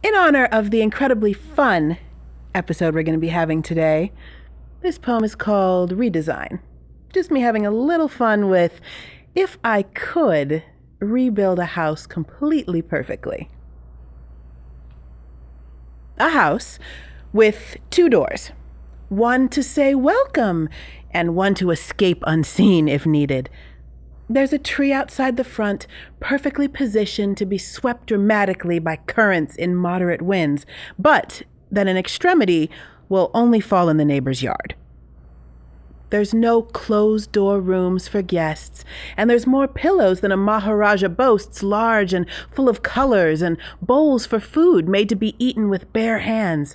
In honor of the incredibly fun episode we're going to be having today, this poem is called Redesign. Just me having a little fun with if I could rebuild a house completely perfectly. A house with two doors, one to say welcome and one to escape unseen if needed. There's a tree outside the front, perfectly positioned to be swept dramatically by currents in moderate winds, but that an extremity will only fall in the neighbor's yard. There's no closed-door rooms for guests, and there's more pillows than a Maharaja boasts, large and full of colors, and bowls for food made to be eaten with bare hands.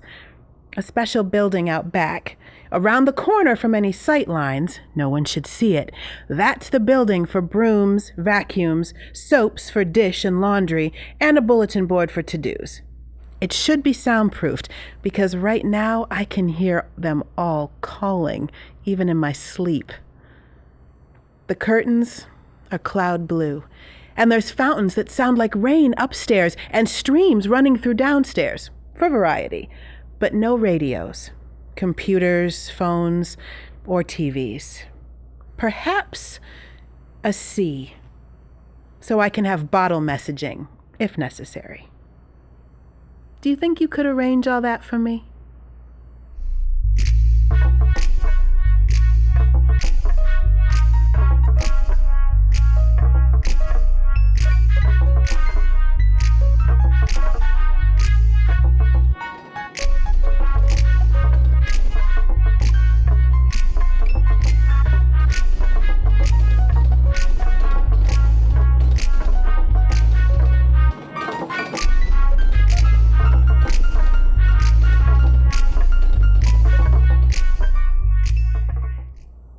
A special building out back, around the corner from any sight lines, no one should see it. That's the building for brooms, vacuums, soaps for dish and laundry, and a bulletin board for to-dos. It should be soundproofed, because right now I can hear them all calling, even in my sleep. The curtains are cloud blue, and there's fountains that sound like rain upstairs and streams running through downstairs, for variety, but no radios, computers, phones, or TVs. Perhaps a C, so I can have bottle messaging, if necessary. Do you think you could arrange all that for me?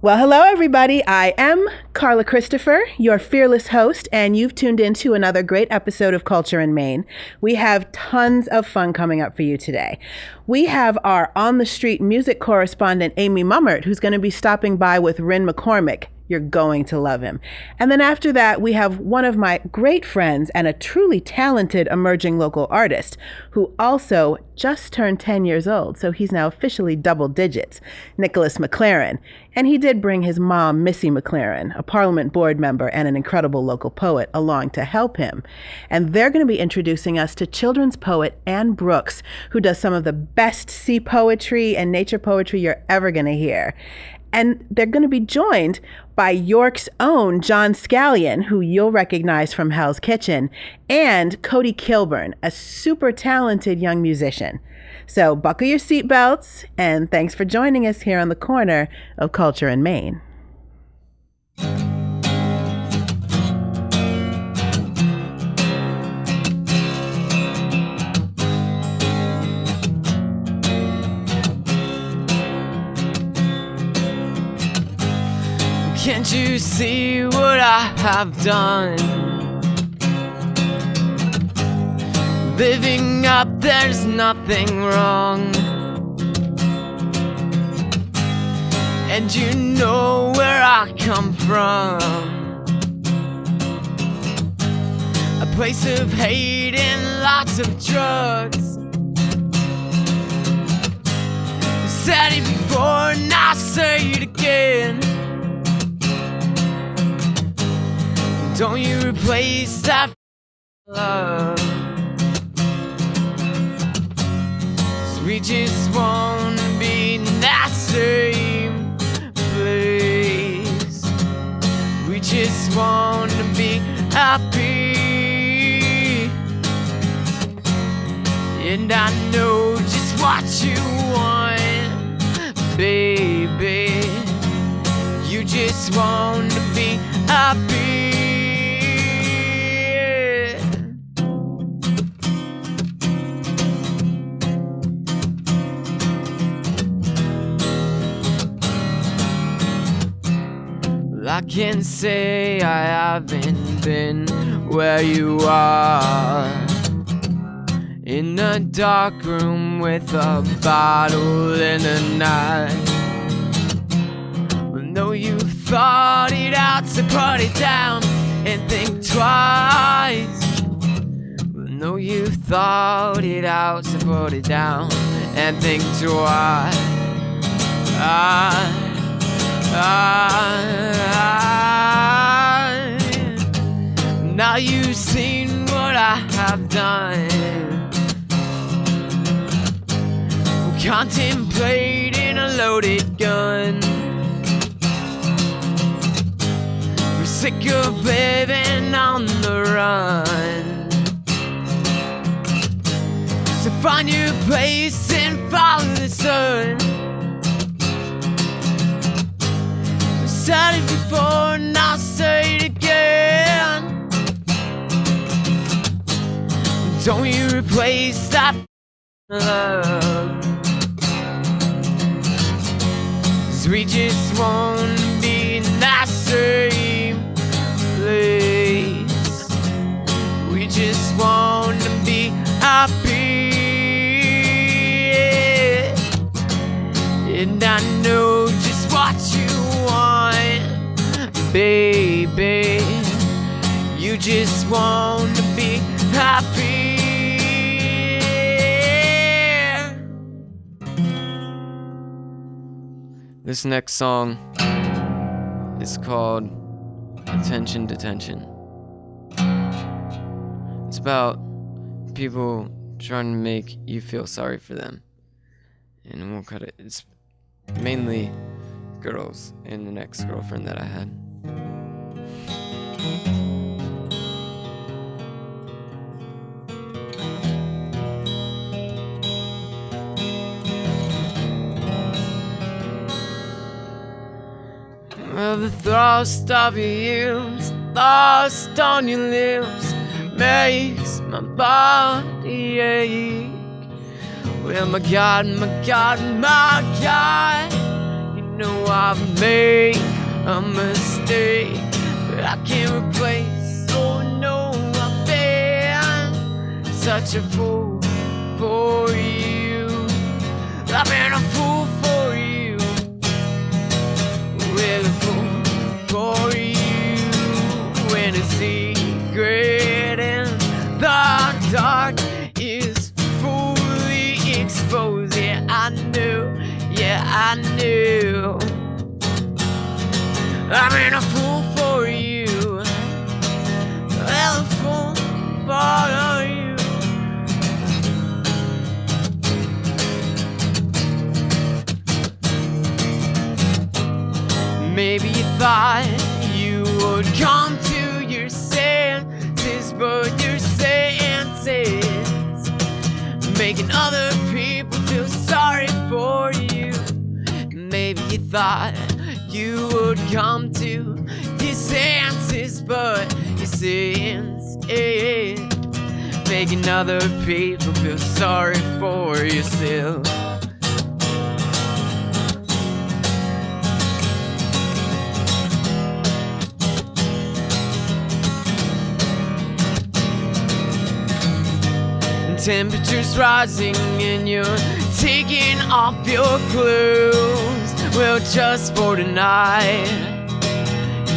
Well, hello, everybody. I am Carla Christopher, your fearless host, and you've tuned into another great episode of Culture in Maine. We have tons of fun coming up for you today. We have our on-the-street music correspondent, Amy Mummert, who's going to be stopping by with Rhyne McCormick. You're going to love him. And then after that, we have one of my great friends and a truly talented emerging local artist who also just turned 10 years old, so he's now officially double digits, Missi McLaren. And he did bring his mom, Missi McLaren, a Parliament board member and an incredible local poet, along to help him. And they're going to be introducing us to children's poet Anne Brooks, who does some of the best sea poetry and nature poetry you're ever going to hear. And they're going to be joined by York's own Jon Scallion, who you'll recognize from Hell's Kitchen, and Cody Kilburn, a super talented young musician. So buckle your seatbelts, and thanks for joining us here on the corner of Culture in Maine. Can't you see what I have done? Living up, there's nothing wrong. And you know where I come from, a place of hate and lots of drugs. I said it before and I'll say it again. Don't you replace that love, 'cause we just wanna be in that same place. We just wanna be happy, and I know just what you want, baby. You just wanna be happy. I can't say I haven't been where you are, in a dark room with a bottle in the night. Well, no, you thought it out, so put it down and think twice. Well, know you thought it out, so put it down and think twice. Now you've seen what I have done. Contemplating a loaded gun. We're sick of living on the run. So find your place and follow the sun. I said it before and I'll say it again. Don't you replace that love. We just wanna be in that same place. We just wanna be happy. And I know just what you want, baby. You just wanna be happy. This next song is called Attention Detention. It's about people trying to make you feel sorry for them. And we'll cut it. It's mainly girls and an ex-girlfriend that I had. Well, the thrust of your lips, lost on your lips, makes my body ache. Well, my God, my God, my God, you know I've made a mistake, but I can't replace. Oh no, I've been such a fool for you. I've been a fool for you. Well, a fool for you. When a secret in the dark is fully exposed. Yeah, I knew. Yeah, I knew. I've been a fool for you. Well, a fool for you. Maybe you thought you would come to your senses, but your senses making other people feel sorry for you. Maybe you thought you would come to your senses, but your senses making other people feel sorry for yourself. Temperature's rising and you're taking off your clothes. Well, just for tonight,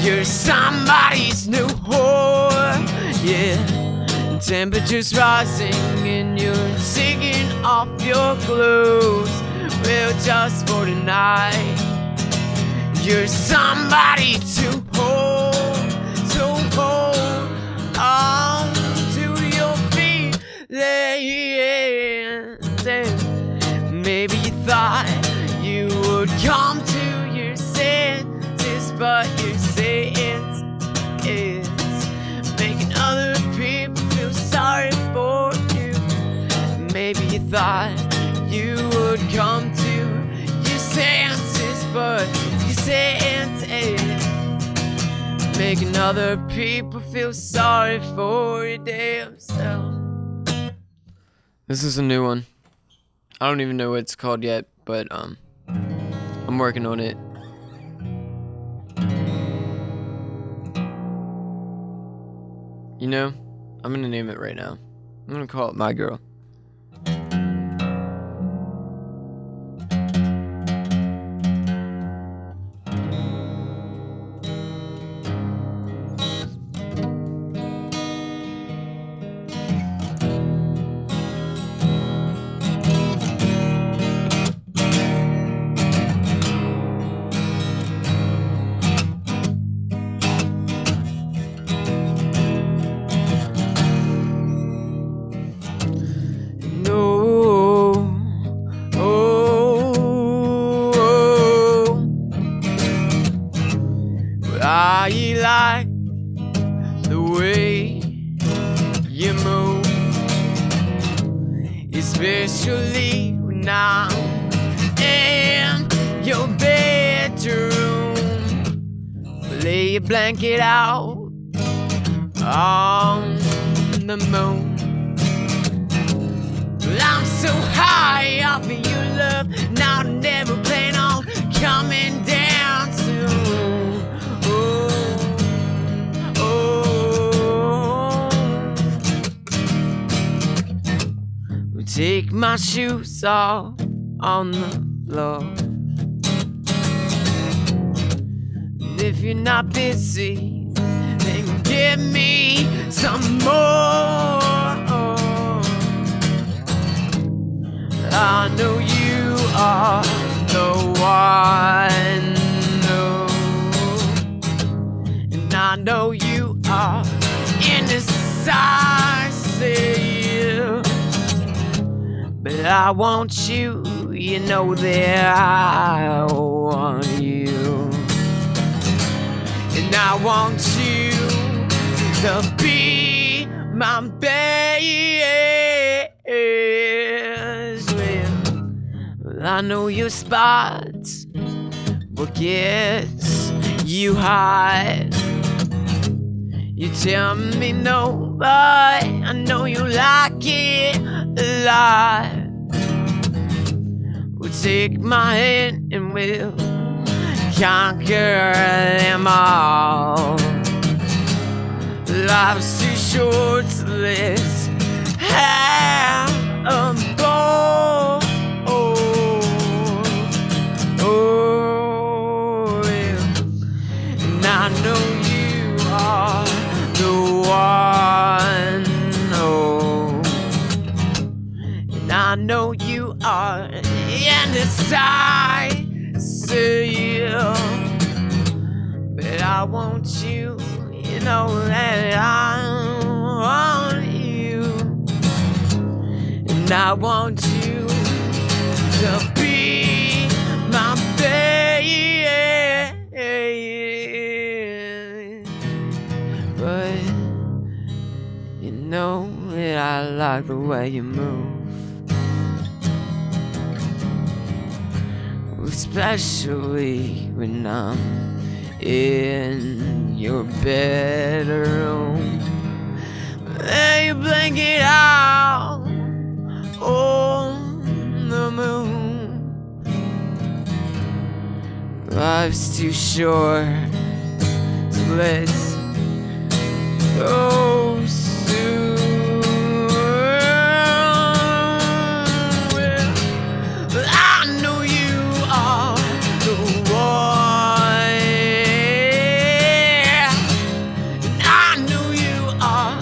you're somebody's new whore. Yeah, temperature's rising and you're taking off your clothes. Well, just for tonight, you're somebody to hold. So hold on to your feet. Maybe you thought you would come to your senses, but your sense is making other people feel sorry for you. Maybe you thought you would come to your senses, but your sense is making other people feel sorry for your damn self. This is a new one. I don't even know what it's called yet, but I'm working on it. You know, I'm gonna name it right now. I'm gonna call it My Girl. especially when I'm in your bedroom. Lay your blanket out on the moon. I'm so high off of your love, now I never plan on coming down soon. Take my shoes off on the floor. And if you're not busy, then give me some more. I know you are the one, no. And I know you are indecisive. But I want you, you know that I want you. And I want you to be my baby. Well, I know your spots, what gets you hot. You tell me no, but I know you like it a lot. We'll take my hand and we'll conquer them all. Life's too short, so let's have a ball. Oh, yeah. And I know you are the one, oh. And I know you are indecisive. But I want you, you know that I want you. And I want you to be my baby. But you know that I like the way you move, especially when I'm in your bedroom. Lay your blanket out on the moon. Life's too short, so let's go soon. Well, I know you are the one, and I know you are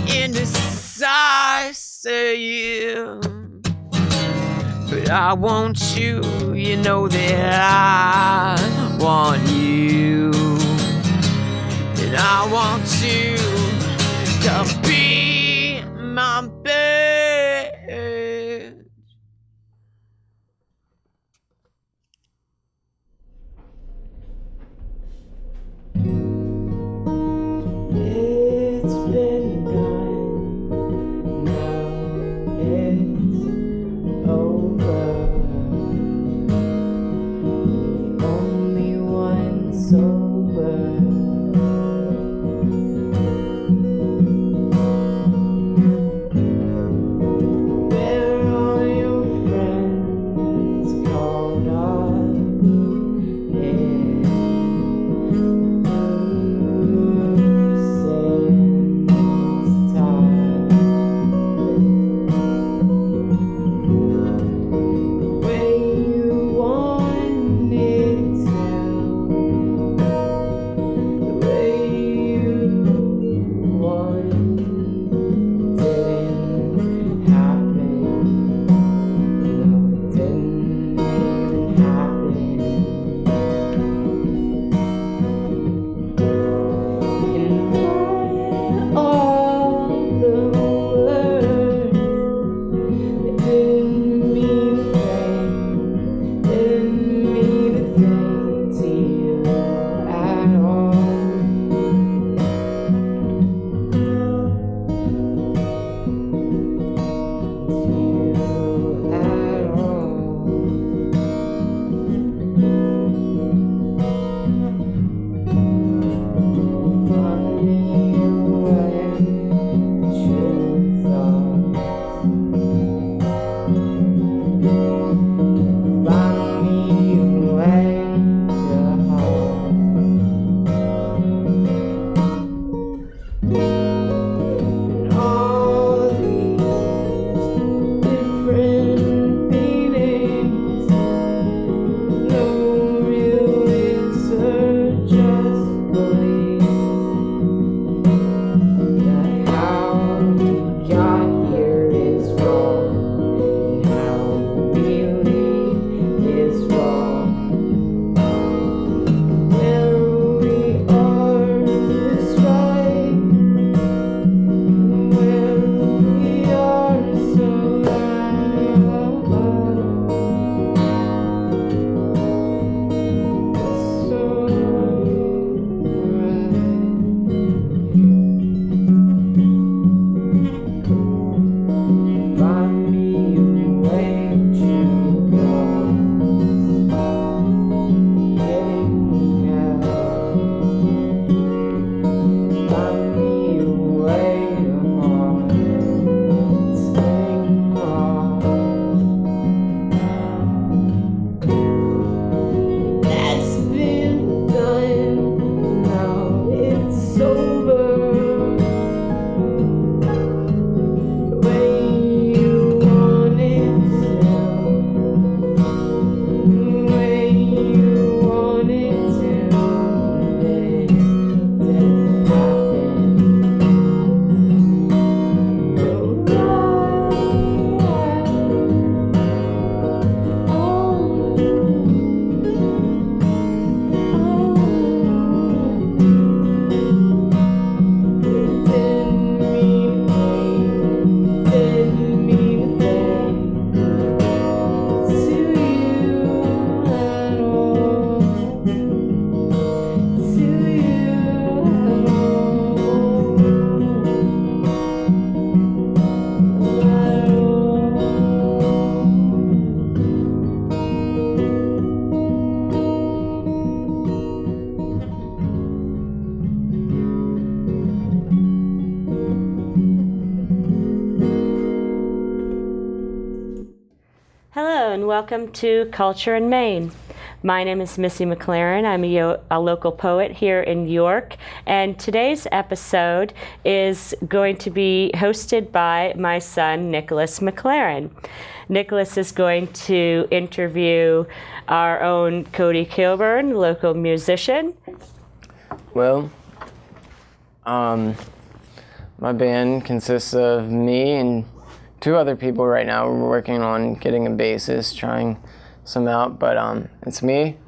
indecisive. But I want you, you know that I want you. And I want you to be my babe. It's been gone, now it's over. The only one sober. Hello and welcome to Culture in Maine. My name is Missi McLaren. I'm a local poet here in York, and today's episode is going to be hosted by my son, Nicholas McLaren. Nicholas is going to interview our own Cody Kilburn, local musician. Well, my band consists of me and 2 other people right now. We're working on getting a bassist, trying some out, but it's me,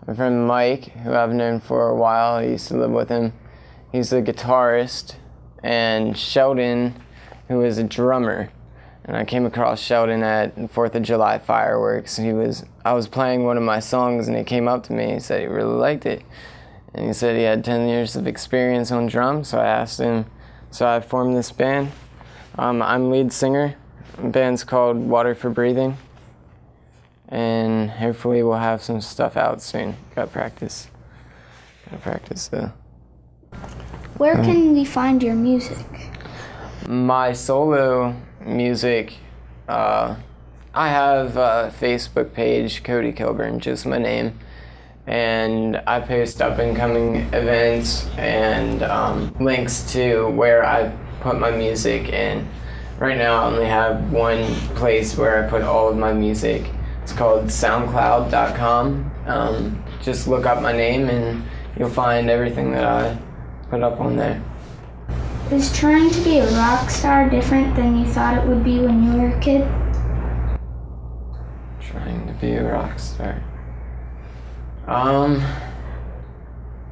my friend Mike, who I've known for a while. I used to live with him. He's the guitarist, and Sheldon, who is a drummer. And I came across Sheldon at 4th of July fireworks. I was playing one of my songs, and he came up to me. He said he really liked it, and he said he had 10 years of experience on drums. So I asked him. So I formed this band. I'm lead singer. The band's called Water for Breathing, and hopefully we'll have some stuff out soon. Gotta practice though. Where can we find your music? My solo music, I have a Facebook page, Cody Kilburn, just my name, and I post up and coming events and links to where I put my music in. Right now I only have one place where I put all of my music. It's called soundcloud.com. Just look up my name and you'll find everything that I put up on there. Is trying to be a rock star different than you thought it would be when you were a kid? Trying to be a rock star?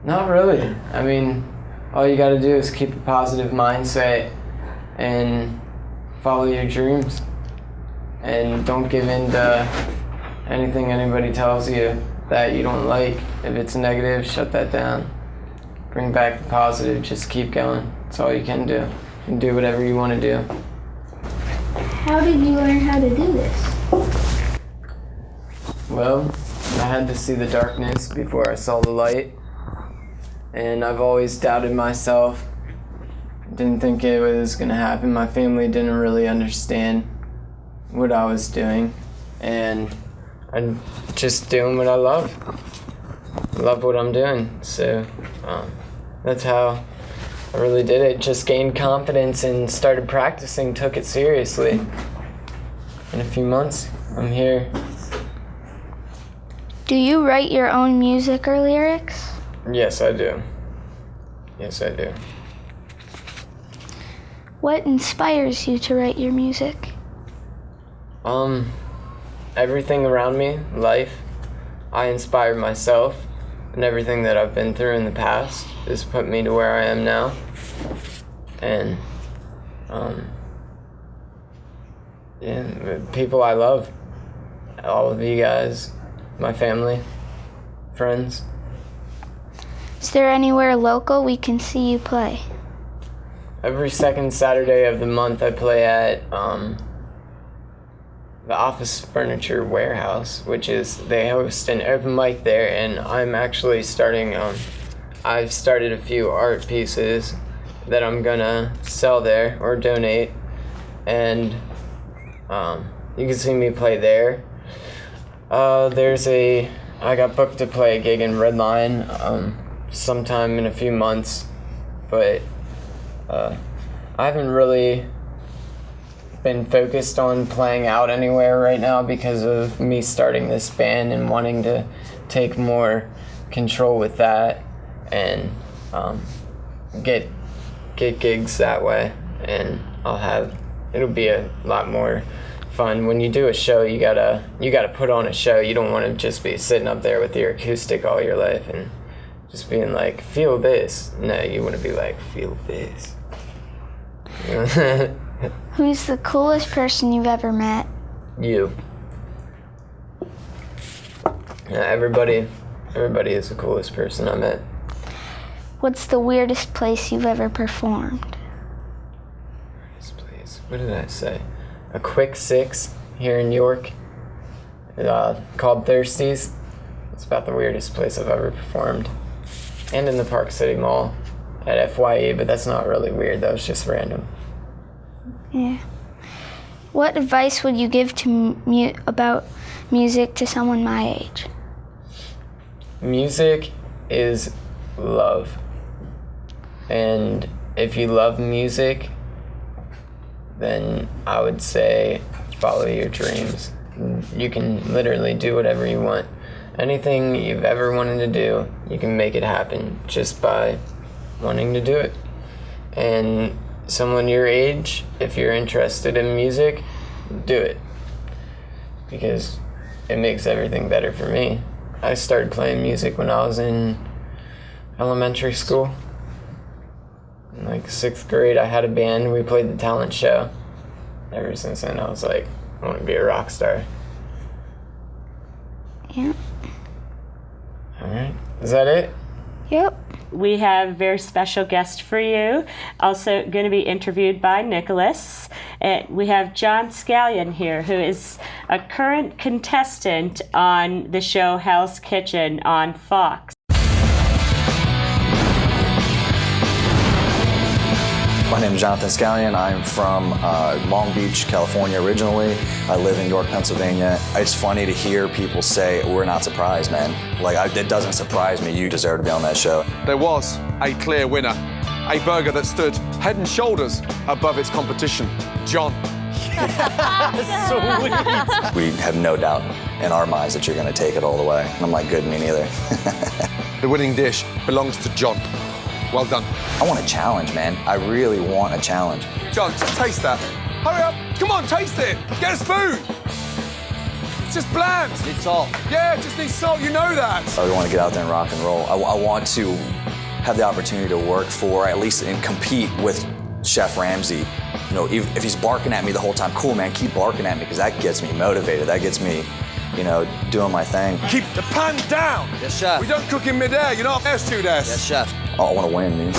Not really. I mean, all you gotta do is keep a positive mindset and follow your dreams, and don't give in to anything anybody tells you that you don't like. If it's negative, shut that down. Bring back the positive, just keep going. That's all you can do. You can do whatever you want to do. How did you learn how to do this? Well, I had to see the darkness before I saw the light, and I've always doubted myself. Didn't think it was gonna happen. My family didn't really understand what I was doing, and I'm just doing what I love. I love what I'm doing, so that's how I really did it. Just gained confidence and started practicing, took it seriously. In a few months, I'm here. Do you write your own music or lyrics? Yes, I do. Yes, I do. What inspires you to write your music? Everything around me, life. I inspire myself, and everything that I've been through in the past has put me to where I am now. And, people I love, all of you guys, my family, friends. Is there anywhere local we can see you play? Every second Saturday of the month I play at the Office Furniture Warehouse, they host an open mic there, and I'm actually I've started a few art pieces that I'm gonna sell there or donate, and you can see me play there. I got booked to play a gig in Red Lion sometime in a few months, but I haven't really been focused on playing out anywhere right now because of me starting this band and wanting to take more control with that and get gigs that way, and it'll be a lot more fun. When you do a show, you gotta put on a show. You don't want to just be sitting up there with your acoustic all your life and just being like, feel this. No, you want to be like, feel this. Who's the coolest person you've ever met? You. Yeah, everybody is the coolest person I met. What's the weirdest place you've ever performed? Weirdest place? What did I say? A Quick Six here in York, called Thirsties. It's about the weirdest place I've ever performed. And in the Park City Mall at FYE, but that's not really weird, that was just random. Yeah. What advice would you give to about music to someone my age? Music is love. And if you love music, then I would say follow your dreams. You can literally do whatever you want. Anything you've ever wanted to do, you can make it happen just by wanting to do it. And someone your age, if you're interested in music, do it. Because it makes everything better for me. I started playing music when I was in elementary school. In like 6th grade, I had a band. We played the talent show. Ever since then, I was like, I want to be a rock star. Yeah. All right. Is that it? Yep. We have a very special guest for you, also going to be interviewed by Nicholas. We have Jon Scallion here, who is a current contestant on the show Hell's Kitchen on Fox. My name is Jonathan Scallion. I'm from Long Beach, California originally. I live in York, Pennsylvania. It's funny to hear people say, we're not surprised, man. Like, it doesn't surprise me. You deserve to be on that show. There was a clear winner, a burger that stood head and shoulders above its competition, Jon. Sweet. We have no doubt in our minds that you're going to take it all the way. And I'm like, good, me neither. The winning dish belongs to Jon. Well done. I want a challenge, man. I really want a challenge. Jon, just taste that. Hurry up. Come on, taste it. Get a spoon. It's just bland. Need salt. Yeah, it just needs salt. You know that. I really want to get out there and rock and roll. I want to have the opportunity to work for, at least and compete with Chef Ramsay. You know, if he's barking at me the whole time, cool, man, keep barking at me, because that gets me motivated. That gets me, you know, doing my thing. Keep the pan down. Yes, chef. We don't cook in midair. You're not air stewardess. Yes, chef. Oh, I want to win, man.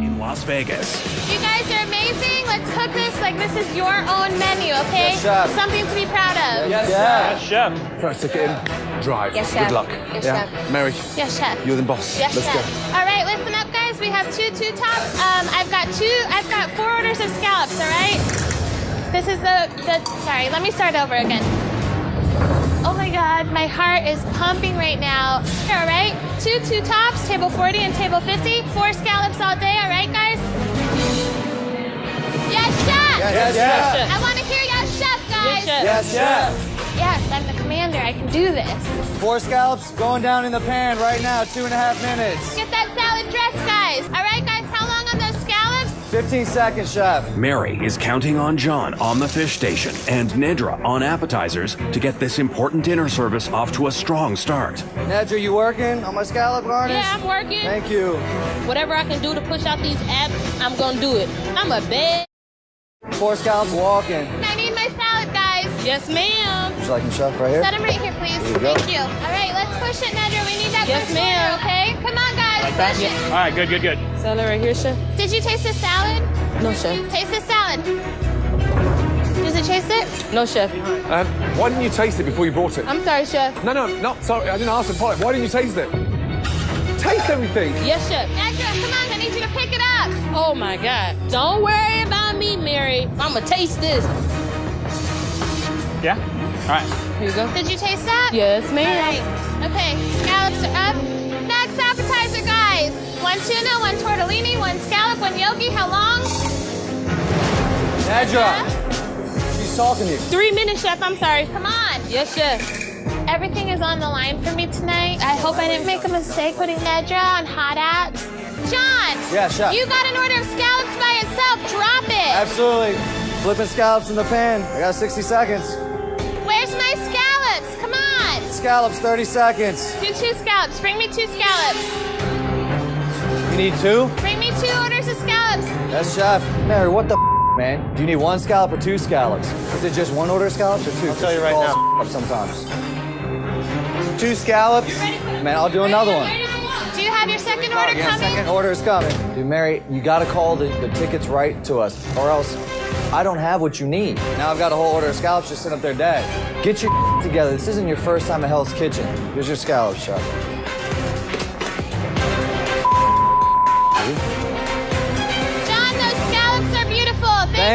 In Las Vegas. You guys are amazing. Let's cook this like this is your own menu, okay? Yes, chef. Something to be proud of. Yes, Chef. First ticket in, drive. Yes, chef. Good luck. Yes, yeah. chef. Mary, Yes, chef. you're the boss. Yes, Let's chef. go. All right, listen up, guys. We have two tops. I've got 4 orders of scallops. All right. This is the. Sorry, let me start over again. Oh my God, my heart is pumping right now. All right, two tops, table 40 and table 50. 4 scallops all day. All right, guys. Yes, chef. yes, chef. I want to hear yes, chef, guys. Yes, chef. Yes, I'm the commander. I can do this. 4 scallops going down in the pan right now, 2.5 minutes. Get that salad dressed, guys. All right, guys, how long on those scallops? 15 seconds, chef. Mary is counting on Jon on the fish station and Nedra on appetizers to get this important dinner service off to a strong start. Nedra, you working on my scallop garnish? Yeah, I'm working. Thank you. Whatever I can do to push out these abs, I'm gonna do it. I'm a bad. 4 scallops walking. I need my salad, guys. Yes, ma'am. Would you like them, chef, right here? Set them right here, please. There you go. Thank you. All right, let's push it, Nedra. We need that Yes, push ma'am. forward, okay? Come on, guys. Push it. All right, good. Salad right here, chef. Did you taste the salad? No, chef. Taste the salad. Does it taste it? No, chef. Why didn't you taste it before you brought it? I'm sorry, chef. No, sorry, I didn't ask for polite. Why didn't you taste it? Taste everything. Yes, chef. Nedra, come on. I need you to pick it up. Oh my God. Don't worry about me, Mary. I'ma taste this. Yeah? All right. Here you go. Did you taste that? Yes, All ma'am. right. Okay, scallops are up. Next appetizer, guys. 1 tuna, 1 tortellini, 1 scallop, 1 gnocchi. How long? Nedra, she's talking to you. 3 minutes, chef. I'm sorry. Come on. Yes, chef. Everything is on the line for me tonight. I hope I didn't make a mistake putting Nedra on hot apps. Jon! Yeah, chef. You got an order of scallops by itself. Drop it. Absolutely. Flipping scallops in the pan. I got 60 seconds. Where's my scallops? Come on. Scallops, 30 seconds. Do 2 scallops. Bring me 2 scallops. You need 2? Bring me 2 orders of scallops. Yes, chef. Mary, what the man? Do you need 1 scallop or 2 scallops? Is it just 1 order of scallops or 2? I'll tell you right now. Up sometimes. 2 scallops. Man, I'll do another one. Do you have your second order Yeah, coming? second order is coming. Dude, Mary, you gotta call the tickets right to us, or else I don't have what you need. Now I've got a whole order of scallops just sitting up there dead. Get your together. This isn't your first time at Hell's Kitchen. Here's your scallops, chef.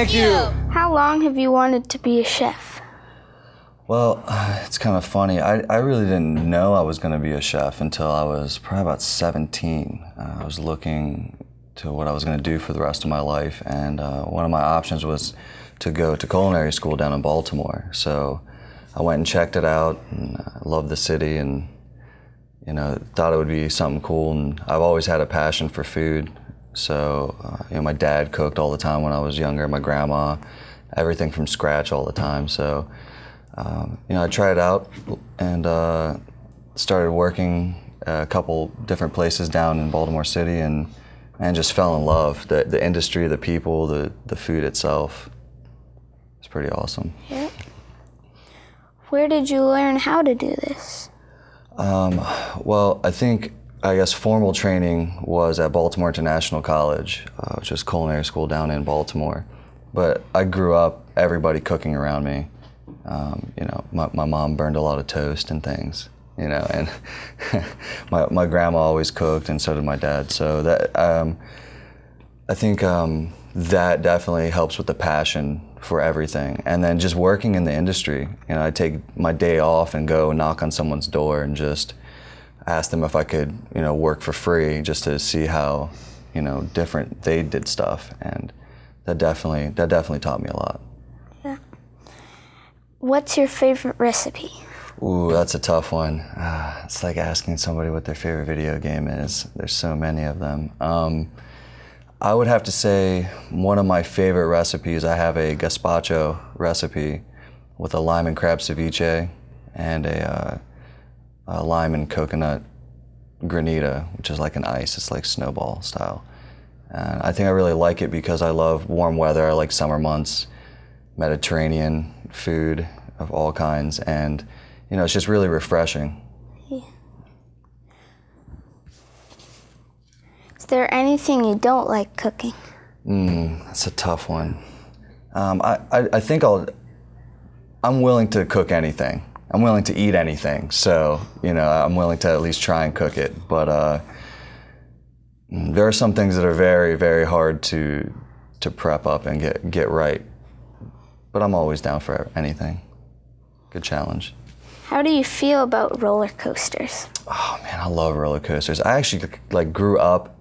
Thank you. How long have you wanted to be a chef? Well, it's kind of funny. I really didn't know I was going to be a chef until I was probably about 17. I was looking to what I was going to do for the rest of my life, and one of my options was to go to culinary school down in Baltimore. So I went and checked it out, and I loved the city, and thought it would be something cool. And I've always had a passion for food. So my dad cooked all the time when I was younger. My grandma, everything from scratch all the time. So I tried it out and started working a couple different places down in Baltimore City, and just fell in love. The industry, the people, the food itself. It's pretty awesome. Yeah. Where did you learn how to do this? Well, I guess formal training was at Baltimore International College, which is culinary school down in Baltimore. But I grew up, everybody cooking around me. My mom burned a lot of toast and things, and my grandma always cooked, and so did my dad. So that I think that definitely helps with the passion for everything. And then just working in the industry, I take my day off and go knock on someone's door and just ask them if I could, work for free, just to see how, different they did stuff. And that definitely taught me a lot. Yeah. What's your favorite recipe? Ooh, that's a tough one. It's like asking somebody what their favorite video game is. There's so many of them. I would have to say one of my favorite recipes, I have a gazpacho recipe with a lime and crab ceviche and a lime and coconut granita, which is like an ice. It's like snowball style. And I think I really like it because I love warm weather. I like summer months, Mediterranean food of all kinds, and it's just really refreshing. Yeah. Is there anything you don't like cooking? That's a tough one. I think I'm willing to cook anything. I'm willing to eat anything, so I'm willing to at least try and cook it. But there are some things that are very, very hard to prep up and get right. But I'm always down for anything. Good challenge. How do you feel about roller coasters? Oh man, I love roller coasters. I actually grew up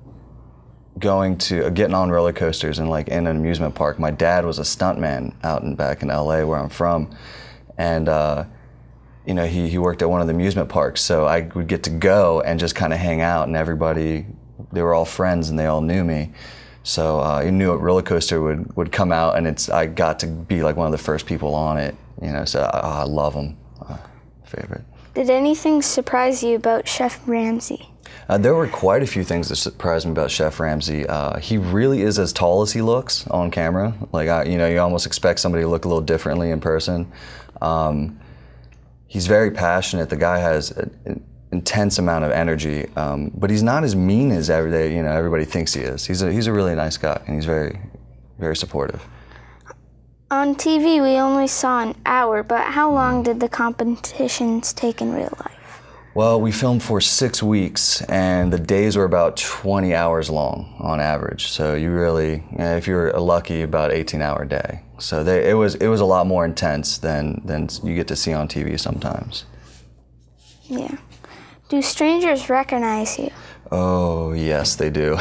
getting on roller coasters and in an amusement park. My dad was a stuntman back in LA where I'm from, and he worked at one of the amusement parks, so I would get to go and just kind of hang out, and everybody, they were all friends and they all knew me. So you knew a roller coaster would come out, and I got to be one of the first people on it. So I love them. Favorite. Did anything surprise you about Chef Ramsay? There were quite a few things that surprised me about Chef Ramsay. He really is as tall as he looks on camera. You almost expect somebody to look a little differently in person. He's very passionate. The guy has an intense amount of energy, but he's not as mean as everybody thinks he is. He's a really nice guy, and he's very, very supportive. On TV, we only saw an hour, but how long did the competitions take in real life? Well, we filmed for 6 weeks, and the days were about 20 hours long on average. So you really, if you're lucky, about 18-hour day. So it was a lot more intense than you get to see on TV sometimes. Yeah. Do strangers recognize you? Oh yes, they do.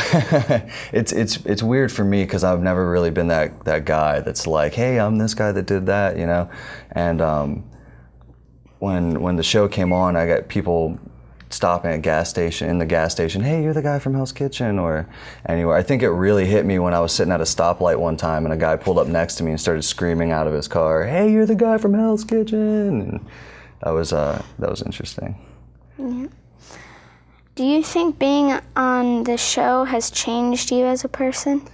It's weird for me because I've never really been that guy that's like, hey, I'm this guy that did that, And when the show came on, I got people stopping at in the gas station, hey, you're the guy from Hell's Kitchen, or anywhere. I think it really hit me when I was sitting at a stoplight one time and a guy pulled up next to me and started screaming out of his car, hey, you're the guy from Hell's Kitchen. And that was interesting. Yeah. Do you think being on the show has changed you as a person?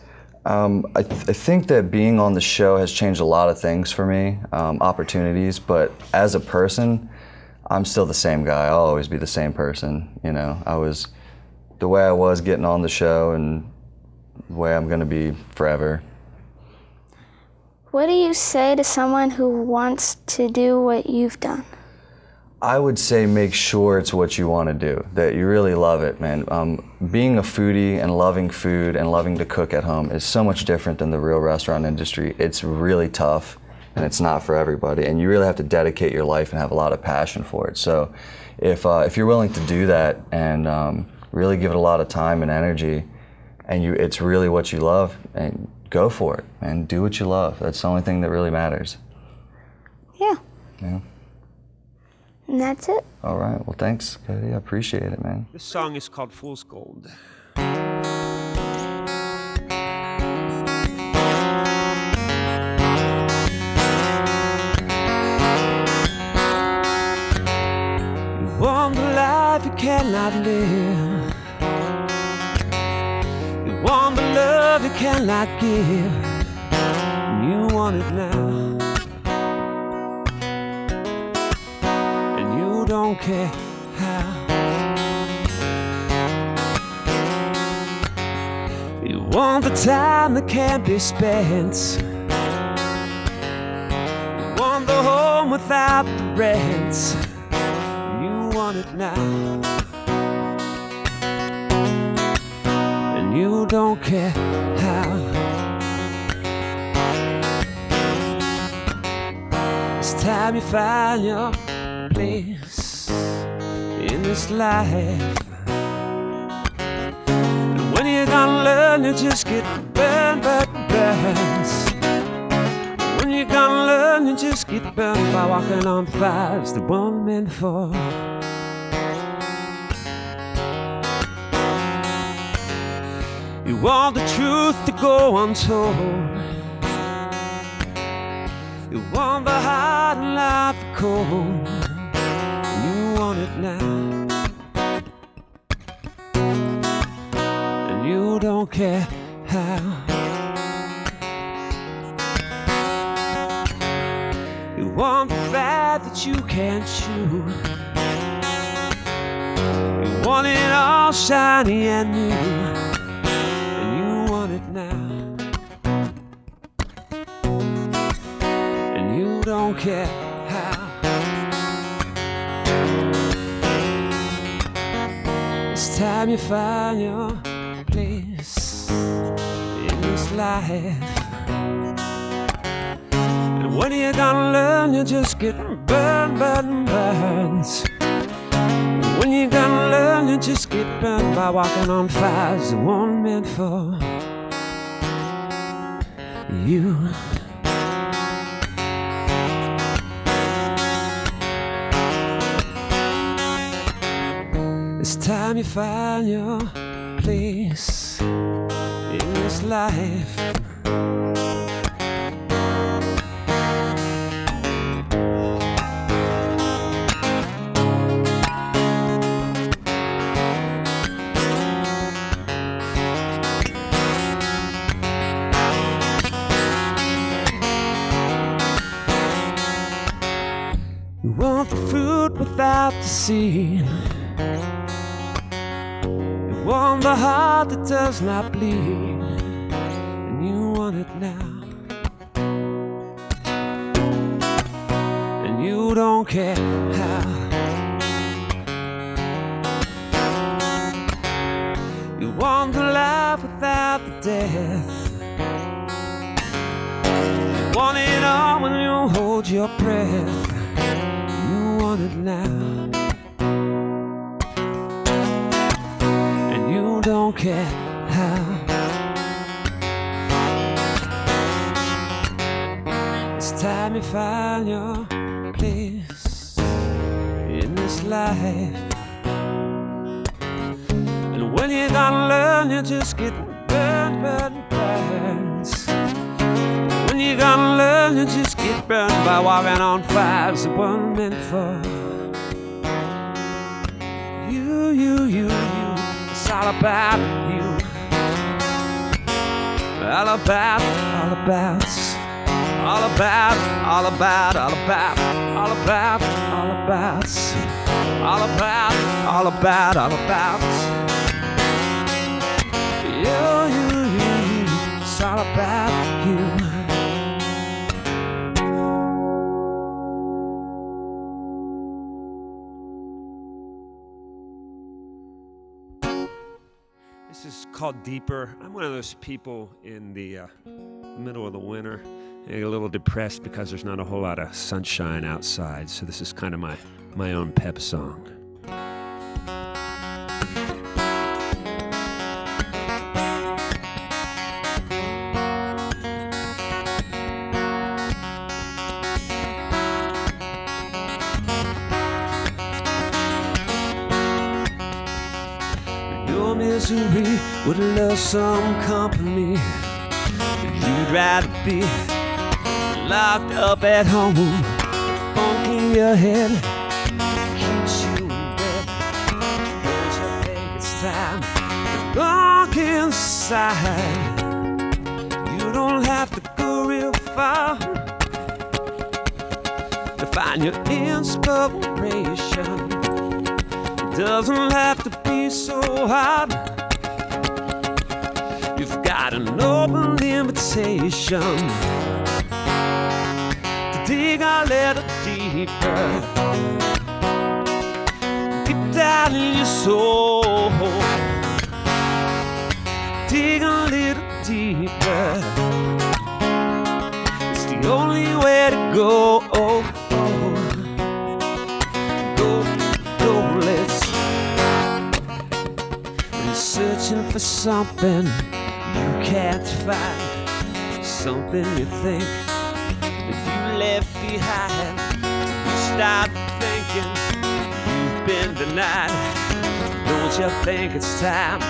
I think that being on the show has changed a lot of things for me, opportunities, but as a person, I'm still the same guy. I'll always be the same person. I was the way I was getting on the show and the way I'm going to be forever. What do you say to someone who wants to do what you've done? I would say make sure it's what you want to do, that you really love it, man. Being a foodie and loving food and loving to cook at home is so much different than the real restaurant industry. It's really tough, and it's not for everybody, and you really have to dedicate your life and have a lot of passion for it. So if you're willing to do that and really give it a lot of time and energy, and it's really what you love, and go for it, and do what you love. That's the only thing that really matters. Yeah. Yeah. And that's it. All right. Well, thanks, Cody. I appreciate it, man. This song is called Fool's Gold. You want the life you cannot live. You want the love you cannot give. You want it now. Don't care how. You want the time that can't be spent. You want the home without the rent. You want it now. And you don't care how. It's time you find your place in this life. And when you're gonna learn, you just get burned, burns. When you're gonna learn, you just get burned by walking on fires that weren't meant for. You want the truth to go untold. You want the heart and life the cold. You want it now. And you don't care how. You want the fat that you can't chew. You want it all shiny and new. And you want it now. And you don't care how. It's time you find your place in this life. And when you're gonna learn, you just get burns. When you're gonna learn, you just get burned by walking on fires that weren't meant for you. It's time you find your place in this life. You want the fruit without the seed. You want the heart that does not bleed. And you want it now. And you don't care how. You want the life without the death. You want it all when you hold your breath. You want it now. And you don't care how. It's time you find your place in this life. And when you're gonna learn, you just get burns. When you're gonna learn, you just get burned by walking on fires that weren't meant for you. It's all about you. All about, all about, all about, all about, all about, all about, all about, all about, all about, all about. You. It's all about you. called Deeper. I'm one of those people in the middle of the winter. I get a little depressed because there's not a whole lot of sunshine outside, so this is kind of my own pep song. Misery would love some company. You'd rather be locked up at home. Funk in your head keeps you in bed. Don't you think it's time to look inside? You don't have to go real far to find your inspiration. It doesn't have to be so hard. You've got an open invitation to dig a little deeper, deep down in your soul. Dig a little deeper. It's the only way to go. Let's. When you're searching for something you can't find, something you think that you left behind, you start thinking you've been denied. Don't you think it's time to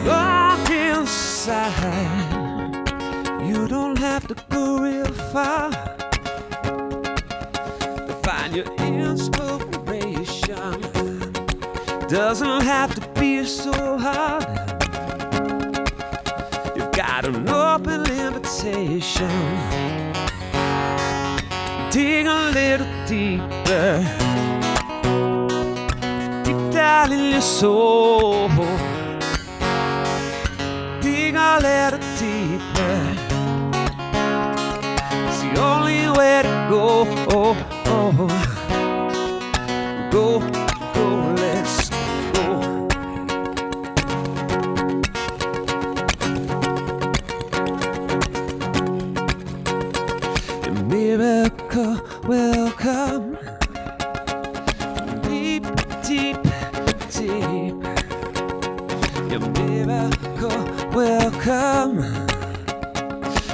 look inside? You don't have to go real far to find your inspiration. Doesn't have to be so hard. You've got an open invitation. Dig a little deeper, deep down in your soul. Dig a little deeper. It's the only way to go. Go, let's go. Your miracle will come deep, deep, deep. Your miracle will come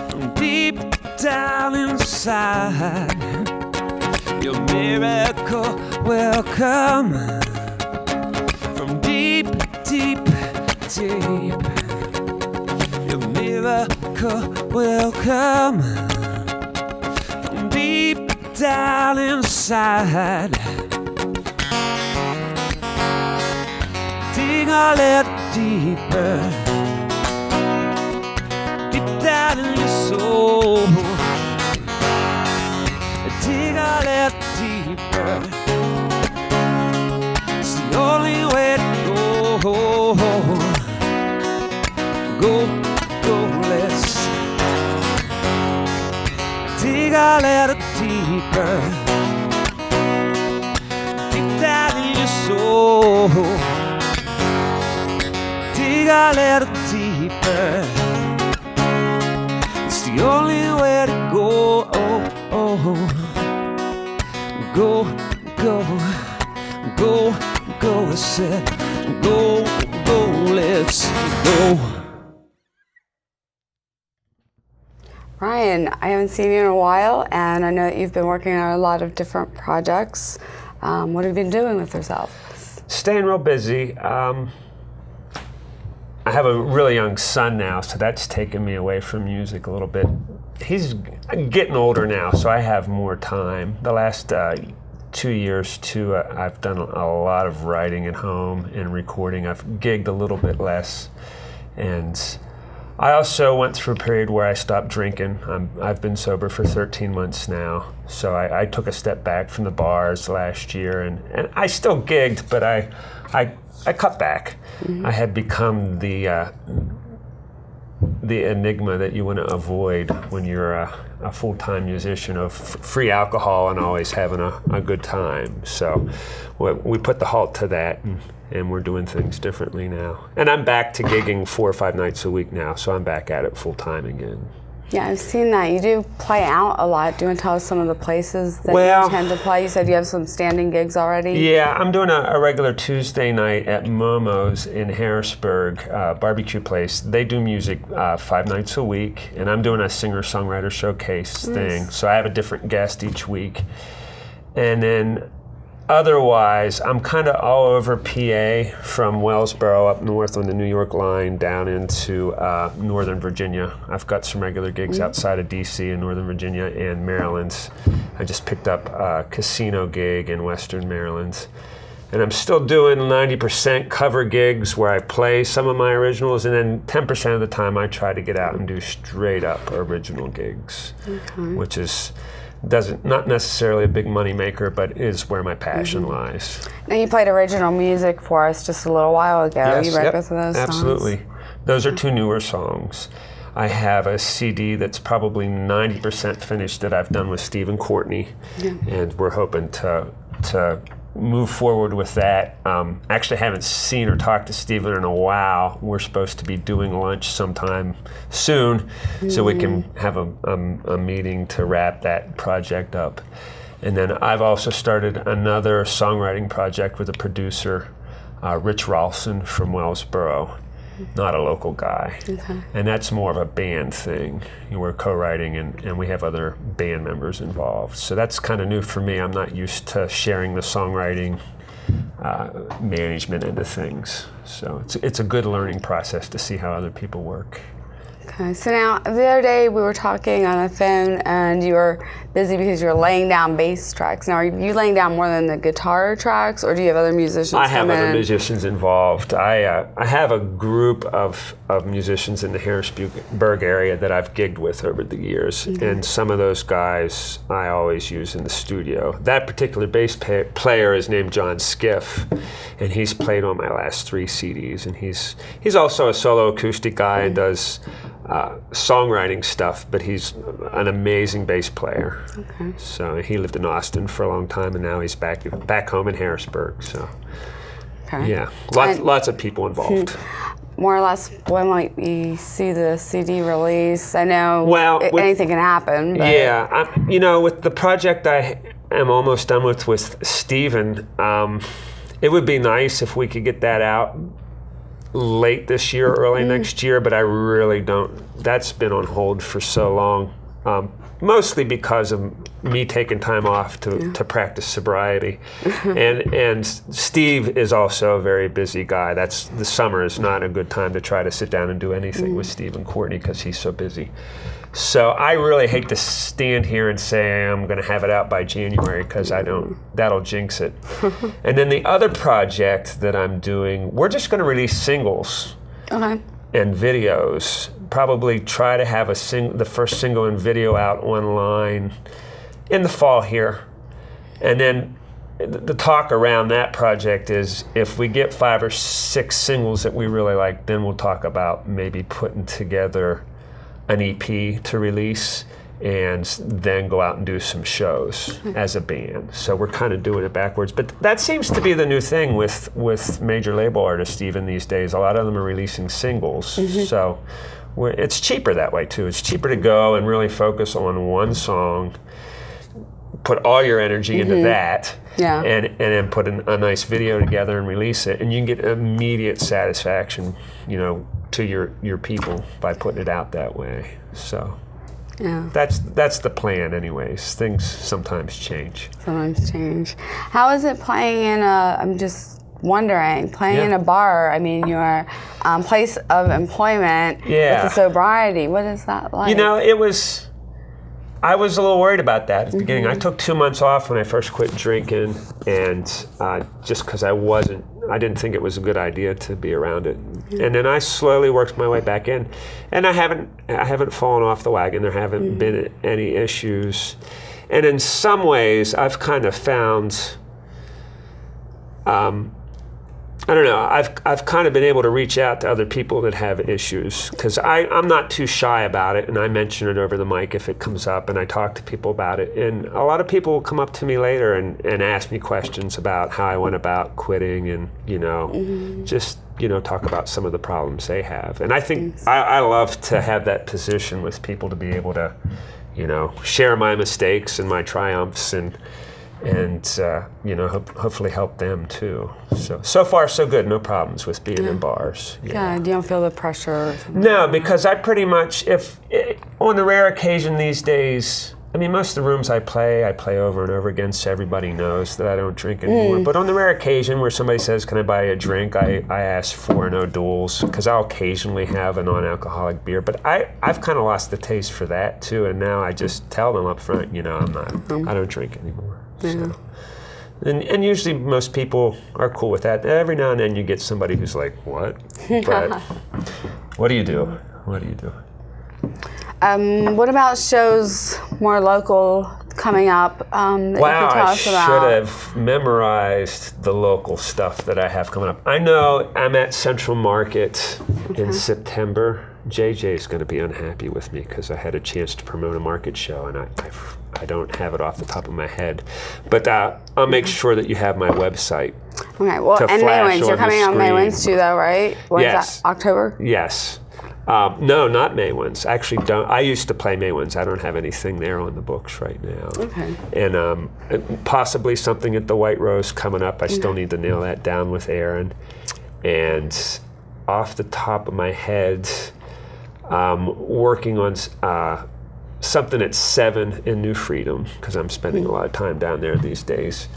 from deep down inside. Your miracle will come from deep, deep, deep. Your miracle will come from deep down inside. Dig a little deeper, deep down in your soul. Dig a little deeper. It's the only way to go. Go, let's dig a little deeper, deep down in your soul. Dig a little deeper. It's the only way to go. Go, I said, go, let's go. Ryan, I haven't seen you in a while, and I know that you've been working on a lot of different projects. What have you been doing with yourself? Staying real busy. I have a really young son now, so that's taken me away from music a little bit. He's getting older now, so I have more time. The last 2 years, too, I've done a lot of writing at home and recording. I've gigged a little bit less. And I also went through a period where I stopped drinking. I've been sober for 13 months now. So I took a step back from the bars last year. And I still gigged, but I cut back. Mm-hmm. I had become the enigma that you want to avoid when you're a full-time musician of free alcohol and always having a good time. So we put the halt to that and we're doing things differently now. And I'm back to gigging 4 or 5 nights a week now, so I'm back at it full time again. Yeah, I've seen that. You do play out a lot. Do you want to tell us some of the places that you tend to play? You said you have some standing gigs already? Yeah, I'm doing a regular Tuesday night at Momo's in Harrisburg, barbecue place. They do music 5 nights a week, and I'm doing a singer-songwriter showcase thing. So I have a different guest each week. And then otherwise, I'm kind of all over PA, from Wellsboro up north on the New York line down into Northern Virginia. I've got some regular gigs outside of DC in Northern Virginia and Maryland. I just picked up a casino gig in Western Maryland. And I'm still doing 90% cover gigs where I play some of my originals, and then 10% of the time I try to get out and do straight up original gigs, which is not necessarily a big money maker, but is where my passion lies. Now, you played original music for us just a little while ago. Yes, you wrote both of those absolutely. songs? Those are 2 newer songs. I have a CD that's probably 90% finished that I've done with Stephen Courtney, and we're hoping to move forward with that. Actually haven't seen or talked to Stephen in a while. We're supposed to be doing lunch sometime soon, so we can have a meeting to wrap that project up. And then I've also started another songwriting project with a producer, Rich Ralston from Wellsboro, not a local guy. And that's more of a band thing. We're co-writing, and we have other band members involved. So that's kind of new for me. I'm not used to sharing the songwriting management into things. So it's a good learning process to see how other people work. Okay, so now the other day we were talking on the phone, and you were busy because you were laying down bass tracks. Now, are you laying down more than the guitar tracks, or do you have other musicians I have come other in? musicians involved. I have a group of musicians in the Harrisburg area that I've gigged with over the years, and some of those guys I always use in the studio. That particular bass player is named Jon Scallion, and he's played on my last 3 CDs, and he's also a solo acoustic guy and does songwriting stuff, but he's an amazing bass player. So he lived in Austin for a long time, and now he's back home in Harrisburg. So yeah, lots of people involved. More or less, when might we see the CD release? I know anything can happen. But Yeah, with the project I am almost done with Stephen, it would be nice if we could get that out late this year, early next year, but I really don't. That's been on hold for so long, mostly because of me taking time off to practice sobriety. and Steve is also a very busy guy. The summer is not a good time to try to sit down and do anything with Steve and Courtney because he's so busy. So I really hate to stand here and say I'm going to have it out by January, because that'll jinx it. And then the other project that I'm doing, we're just going to release singles and videos. Probably try to have the first single and video out online in the fall here. And then the talk around that project is, if we get 5 or 6 singles that we really like, then we'll talk about maybe putting together an EP to release, and then go out and do some shows as a band. So we're kind of doing it backwards. But that seems to be the new thing with major label artists even these days. A lot of them are releasing singles. So it's cheaper that way too. It's cheaper to go and really focus on one song, put all your energy into that, and then put a nice video together and release it. And you can get immediate satisfaction, to your people by putting it out that way. So that's the plan anyways. Things sometimes change. How is it playing in I'm just wondering, playing in a bar? I mean, your place of employment with the sobriety, what is that like? I was a little worried about that at the beginning. I took 2 months off when I first quit drinking, and just because I didn't think it was a good idea to be around it. And then I slowly worked my way back in, and I haven't fallen off the wagon. There haven't been any issues, and in some ways, I've kind of found I don't know. I've kind of been able to reach out to other people that have issues because I'm not too shy about it, and I mention it over the mic if it comes up, and I talk to people about it. And a lot of people will come up to me later and ask me questions about how I went about quitting, and just talk about some of the problems they have. And I think I love to have that position with people to be able to, share my mistakes and my triumphs and hopefully help them too. So far so good, no problems with being in bars. Yeah, you don't feel the pressure or something? No, because I pretty much, on the rare occasion these days, most of the rooms I play over and over again, so everybody knows that I don't drink anymore. But on the rare occasion where somebody says, can I buy you a drink, I ask for no duels, because I'll occasionally have a non-alcoholic beer. But I've kind of lost the taste for that too, and now I just tell them up front, I don't drink anymore. So. And usually most people are cool with that. Every now and then you get somebody who's like, what? But what do you do? What about shows more local coming up that you can tell us about? I should have memorized the local stuff that I have coming up. I know I'm at Central Market in September. JJ's going to be unhappy with me because I had a chance to promote a market show, and I don't have it off the top of my head. But I'll make sure that you have my website. Okay, well, and Maywins. You're coming on Maywins too, though, right? Yes. That, October? Yes. No, not Maywins. Actually, I used to play Maywins. I don't have anything there on the books right now. Okay. And possibly something at the White Rose coming up. I still need to nail that down with Aaron. And off the top of my head, working on something at 7 in New Freedom, because I'm spending a lot of time down there these days.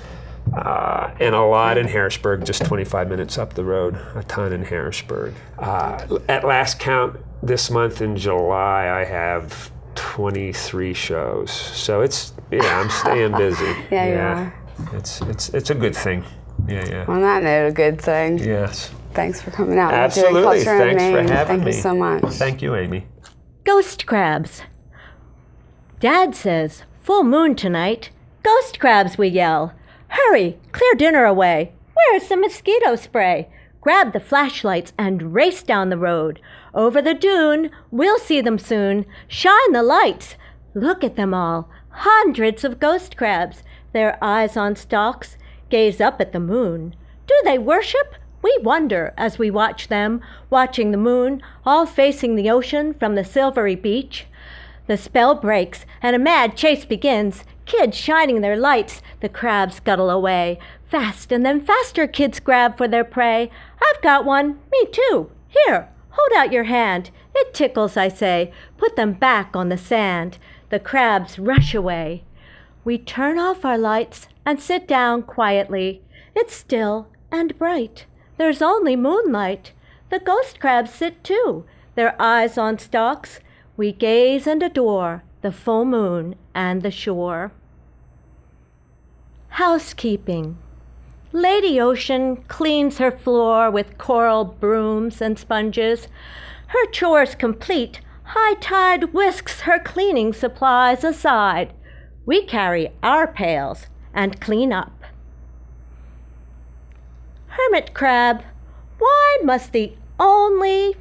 And a lot in Harrisburg, just 25 minutes up the road, a ton in Harrisburg. At last count this month in July, I have 23 shows. So I'm staying busy. You are. It's a good thing. Yeah. On that note, a good thing. Yes. Thanks for coming out. Absolutely. Thanks for having me. Thank you so much. Thank you, Amy. Ghost crabs. Dad says, full moon tonight. Ghost crabs, we yell. Hurry, clear dinner away. Where's the mosquito spray? Grab the flashlights and race down the road. Over the dune, we'll see them soon. Shine the lights. Look at them all. Hundreds of ghost crabs. Their eyes on stalks gaze up at the moon. Do they worship? We wonder as we watch them, watching the moon, all facing the ocean from the silvery beach. The spell breaks and a mad chase begins. Kids shining their lights, the crabs scuttle away. Fast and then faster kids grab for their prey. I've got one, me too. Here, hold out your hand. It tickles, I say. Put them back on the sand. The crabs rush away. We turn off our lights and sit down quietly. It's still and bright. There's only moonlight. The ghost crabs sit too, their eyes on stalks. We gaze and adore the full moon and the shore. Housekeeping. Lady Ocean cleans her floor with coral brooms and sponges. Her chores complete, high tide whisks her cleaning supplies aside. We carry our pails and clean up. Hermit crab, why must the only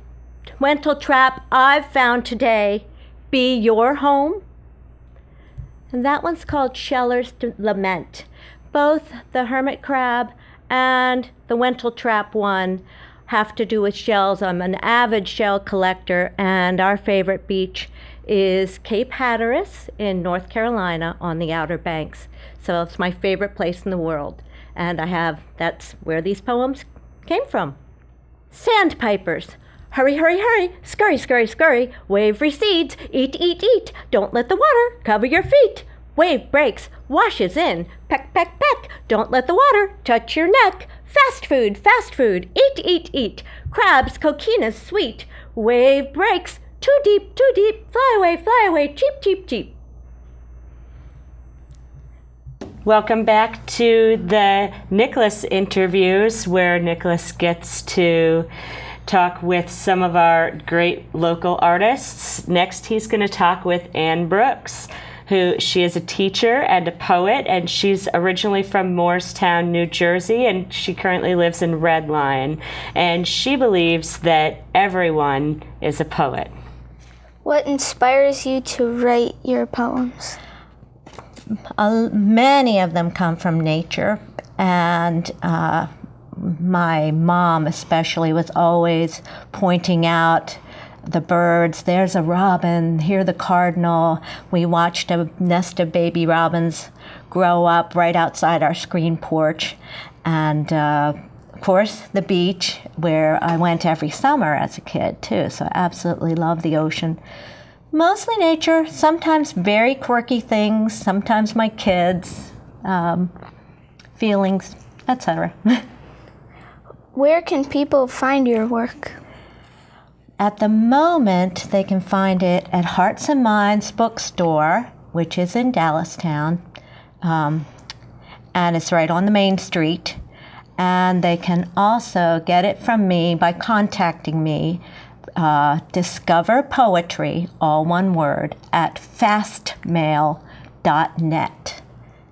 twentle trap I've found today be your home? And that one's called Scheller's Lament. Both the hermit crab and the Wentel trap one have to do with shells. I'm an avid shell collector, and our favorite beach is Cape Hatteras in North Carolina on the Outer Banks. So it's my favorite place in the world. And that's where these poems came from. Sandpipers. Hurry, hurry, hurry, scurry, scurry, scurry. Wave recedes, eat, eat, eat. Don't let the water cover your feet. Wave breaks, washes in. Peck, peck, peck. Don't let the water touch your neck. Fast food, eat, eat, eat. Crabs, coquina's sweet. Wave breaks, too deep, fly away, cheep, cheep, cheep. Welcome back to the Nicholas interviews, where Nicholas gets to talk with some of our great local artists. Next, he's going to talk with Ann Brooks. she is a teacher and a poet, and she's originally from Morristown, New Jersey, and she currently lives in Red Lion. And she believes that everyone is a poet. What inspires you to write your poems? Many of them come from nature, and my mom especially was always pointing out the birds. There's a robin, here the cardinal. We watched a nest of baby robins grow up right outside our screen porch. And of course, the beach, where I went every summer as a kid too, so I absolutely love the ocean. Mostly nature, sometimes very quirky things, sometimes my kids, feelings, etc. Where can people find your work? At the moment, they can find it at Hearts and Minds Bookstore, which is in Dallastown, and it's right on the main street. And they can also get it from me by contacting me, Discover Poetry, all one word, at fastmail.net.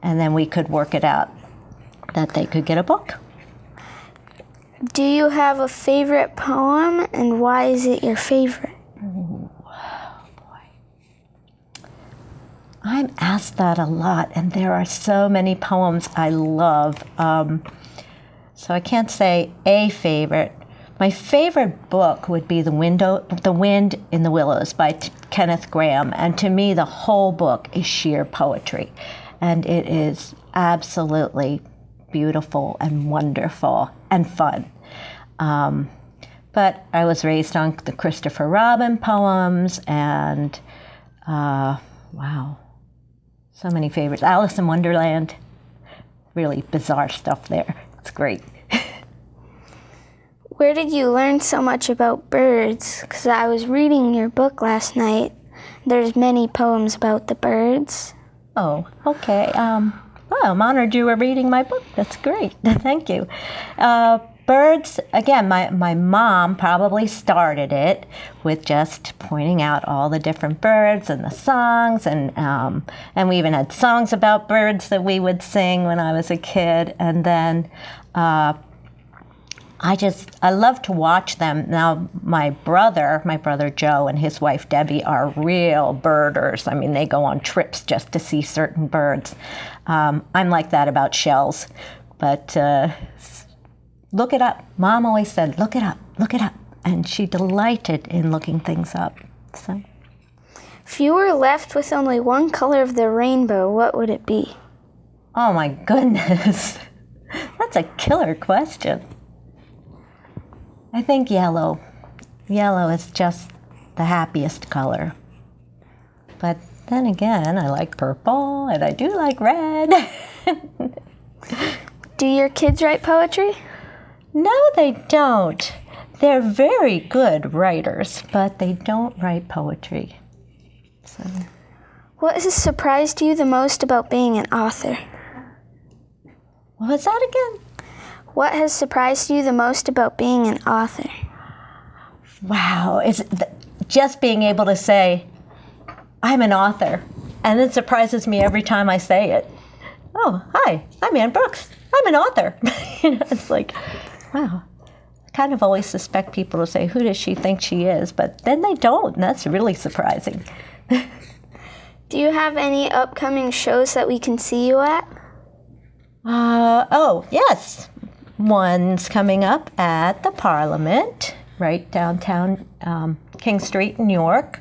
And then we could work it out that they could get a book. Do you have a favorite poem, and why is it your favorite? Oh, boy. I'm asked that a lot, and there are so many poems I love. So I can't say a favorite. My favorite book would be The Wind in the Willows by Kenneth Grahame, and to me the whole book is sheer poetry, and it is absolutely beautiful and wonderful and fun. But I was raised on the Christopher Robin poems, and wow, so many favorites. Alice in Wonderland, really bizarre stuff there. It's great. Where did you learn so much about birds? Because I was reading your book last night. There's many poems about the birds. Oh, okay. Well, I'm honored you were reading my book. That's great. Thank you. Birds, again, my mom probably started it with just pointing out all the different birds and the songs, and we even had songs about birds that we would sing when I was a kid. And then I love to watch them. Now, my brother Joe and his wife Debbie are real birders. I mean, they go on trips just to see certain birds. I'm like that about shells, but look it up. Mom always said, look it up, and she delighted in looking things up. So, if you were left with only one color of the rainbow, what would it be? Oh my goodness, that's a killer question. I think yellow. Yellow is just the happiest color. But then again, I like purple, and I do like red. Do your kids write poetry? No, they don't. They're very good writers, but they don't write poetry. So. What has surprised you the most about being an author? What was that again? What has surprised you the most about being an author? Wow, just being able to say, I'm an author, and it surprises me every time I say it. Oh, hi, I'm Ann Brooks. I'm an author. It's like, wow. I kind of always suspect people to say, who does she think she is? But then they don't, and that's really surprising. Do you have any upcoming shows that we can see you at? Oh, yes. One's coming up at the Parliament, right downtown King Street in New York,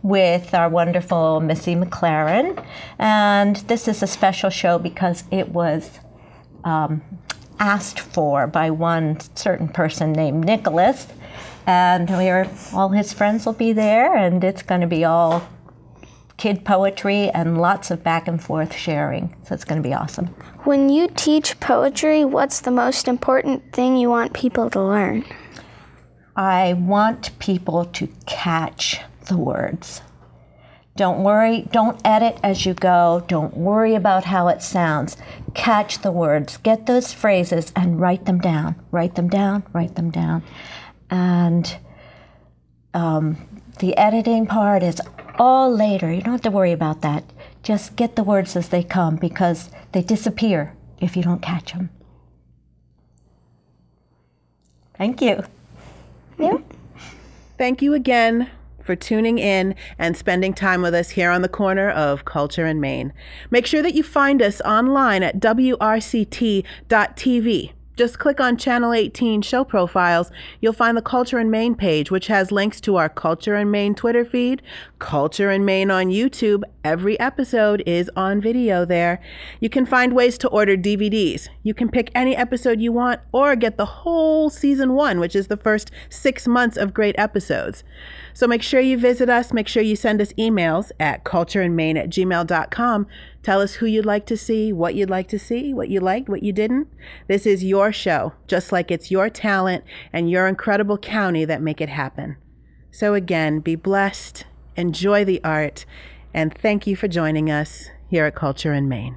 with our wonderful Missi McLaren. And this is a special show because it was asked for by one certain person named Nicholas. And all his friends will be there, and it's going to be all kid poetry and lots of back and forth sharing. So it's going to be awesome. When you teach poetry, what's the most important thing you want people to learn? I want people to catch the words. Don't worry, don't edit as you go. Don't worry about how it sounds. Catch the words, get those phrases and write them down. Write them down, write them down. And the editing part is all later. You don't have to worry about that. just get the words as they come, because they disappear if you don't catch them. Thank you. Thank you again for tuning in and spending time with us here on the corner of Culture in Maine. Make sure that you find us online at wrct.tv. Just click on Channel 18 show profiles. You'll find the Culture in Maine page, which has links to our Culture in Maine Twitter feed, Culture in Maine on YouTube. Every episode is on video there. You can find ways to order DVDs. You can pick any episode you want or get the whole season 1, which is the first 6 months of great episodes. So make sure you visit us. Make sure you send us emails at cultureinmaine@gmail.com. Tell us who you'd like to see, what you'd like to see, what you liked, what you didn't. This is your show, just like it's your talent and your incredible county that make it happen. So again, be blessed, enjoy the art, and thank you for joining us here at Culture in Maine.